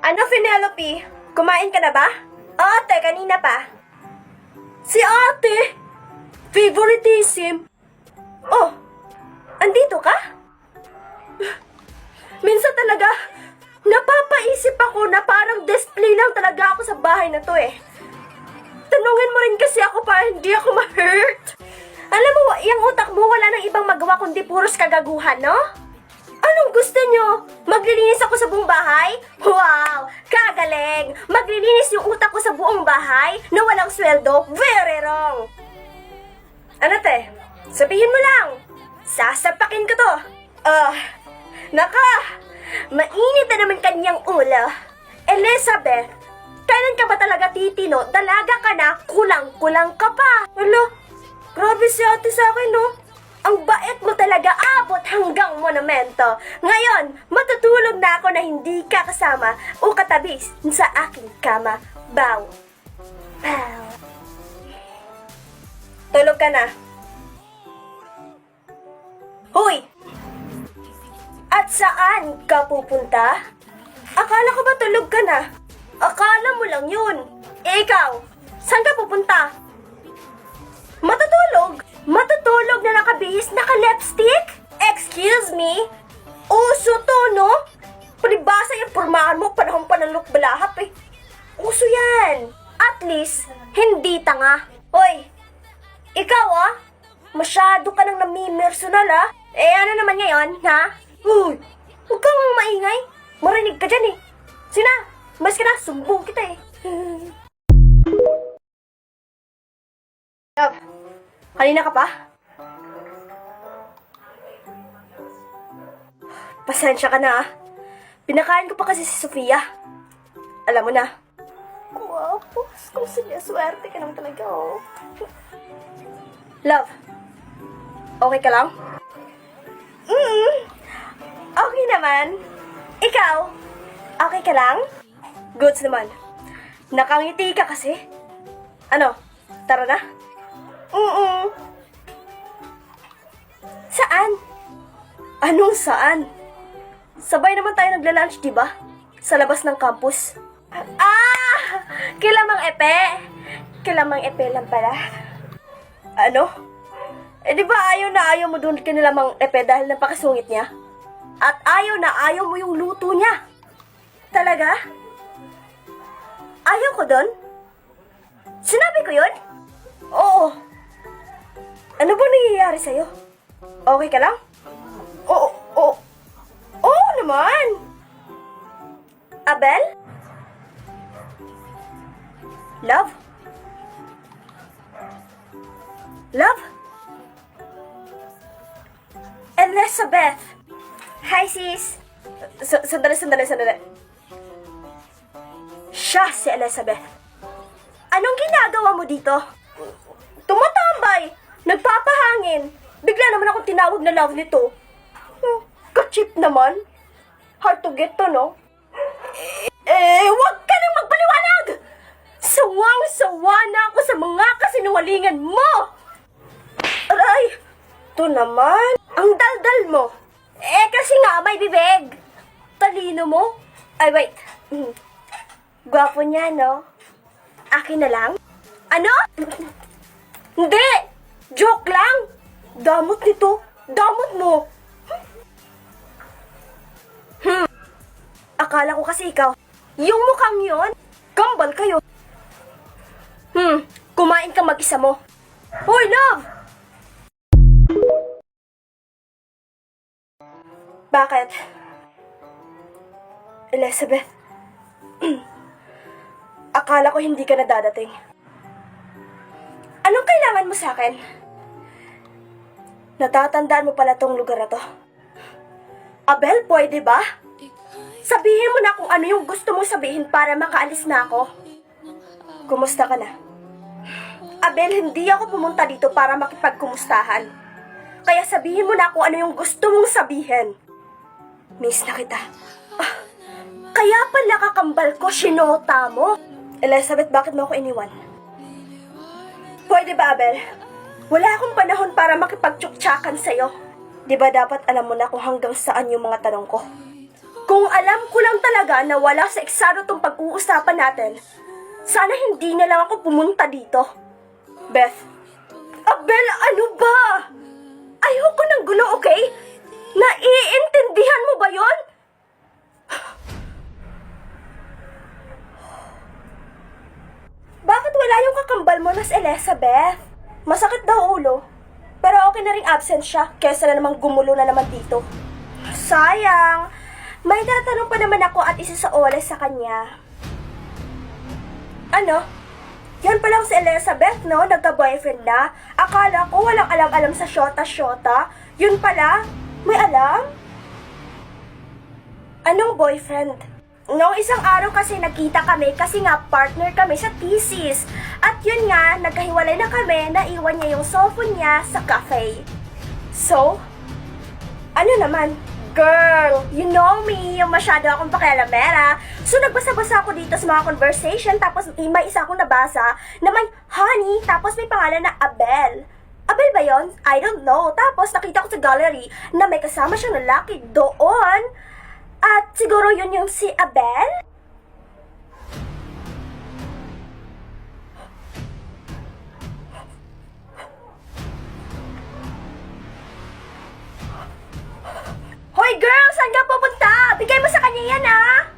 Ano, Penelope? Kumain ka na ba? Oo, ate, kanina pa. Si ate! Favoritism! Oh, andito ka? Minsan talaga, napapaisip ako na parang display lang talaga ako sa bahay na to eh. Tanungin mo rin kasi ako para hindi ako ma-hurt. Alam mo, yung utak mo wala nang ibang magawa kundi puros kagaguhan, no? Anong gusto nyo? Maglilinis ako sa buong bahay? Wow! Kagaling! Maglilinis yung utak ko sa buong bahay na walang sweldo? Very wrong! Ano te? Sabihin mo lang! Sasapakin ko to! Naka! Mainit na naman kanyang ulo. Elizabeth, kailan ka ba talaga titino? Dalaga ka na, kulang-kulang ka pa. Alo, grabe si ate sa akin, no? Ang bait mo talaga, abot hanggang monumento. Ngayon, matutulog na ako na hindi ka kasama o katabi sa aking kama. Bow. Bow. Tulog ka na. Hoy! At saan ka pupunta? Akala ko ba tulog ka na? Akala mo lang yun. Ikaw, saan ka pupunta? Matutulog? Matutulog na nakabihis, naka-lipstick? Excuse me? Uso to, no? Palibasa yung pormahan mo, panahon pa ng lukbalahap eh. Uso yan. At least, hindi tanga. Hoy, ikaw masyado ka nang nami-personal Eh ano naman ngayon, ha? Uy, huwag kang maingay. Marinig ka dyan eh. Sina, mas ka na, sumbong kita eh. Love, kanina ka pa? Pasensya ka na Pinakain ko pa kasi si Sofia. Alam mo na. Guwapo, kung sinyaswerte ka naman talaga Love, okay ka lang? Okay naman. Ikaw, okay ka lang? Goods naman. Nakangiti ka kasi. Ano, tara na? Saan? Anong saan? Sabay naman tayo nagla-lunch, diba? Sa labas ng campus. Kilamang epe. Kilamang epe lang pala. Ano? Di ba ayaw na ayaw mo dun kinilamang epe dahil napakasungit niya? At ayaw na ayaw mo yung luto niya? Talaga? Ayaw ko dun? Sinabi ko yun? Oo. Ano ba nangyayari sa'yo? Okay ka lang? Oo naman! Abel? Love? Love? Elizabeth! Hi, sis! Sandali. Siya si Elizabeth. Anong ginagawa mo dito? Tumatambay! Nagpapahangin! Bigla naman akong tinawag na love nito. Ka-cheap naman. Hard to get to, no? Huwag ka nang magpaliwanag! Sawang-sawa na ako sa mga kasinungalingan mo! Aray! Ito naman. Ang daldal mo. Kasi nga, may bibig. Talino mo. Ay, wait. Gwapo niya, no? Akin na lang? Ano? Hindi! Joke lang! Damot nito. Damot mo. Akala ko kasi ikaw, yung mukhang yon, kambal kayo. Kumain ka mag-isa mo. Hoy, love! Bakit? Elizabeth, akala ko hindi ka na dadating. Anong kailangan mo sa akin? Natatandaan mo pala tong lugar na to. Abel, pwede ba? Sabihin mo na kung ano yung gusto mong sabihin para makaalis na ako. Kumusta ka na? Abel, hindi ako pumunta dito para makipagkumustahan. Kaya sabihin mo na kung ano yung gusto mong sabihin. Miss na kita. Kaya pala kakambal ko, sinota mo. Elizabeth, bakit mo ako iniwan? Pwede ba, Abel? Wala akong panahon para makipagtsuktsakan sa'yo. Di ba dapat alam mo na kung hanggang saan yung mga tanong ko? Kung alam ko lang talaga na wala sa eksado tong pag-uusapan natin, sana hindi na lang ako pumunta dito. Beth. Abel, ano ba? Ayoko ng gulo, okay? Naiintindihan mo ba yon? Bakit wala yung kakambal mo na si Elizabeth? Masakit daw ulo. Pero okay na ring absent siya, kesa na namang gumulo na naman dito. Sayang. May tatanong pa naman ako at isa sa oras sa kanya. Ano? Yan pa lang si Elizabeth, no? Nagka-boyfriend na. Akala ko walang alam-alam sa syota-syota. Yun pala, may alam? Anong boyfriend? Noong isang araw kasi nagkita kami kasi nga partner kami sa thesis. At yun nga, nagkahiwalay na kami, naiwan niya yung cellphone niya sa cafe. So, ano naman? Girl, you know me, yung masyado akong pakialamera. So, nagbasa-basa ako dito sa mga conversation, tapos may isa akong nabasa na may honey, tapos may pangalan na Abel. Abel ba yon? I don't know. Tapos, nakita ko sa gallery na may kasama siyang lalaki doon. At siguro yun yung si Abel? Hoy girl, saan ka pupunta? Bigay mo sa kanya yan ah!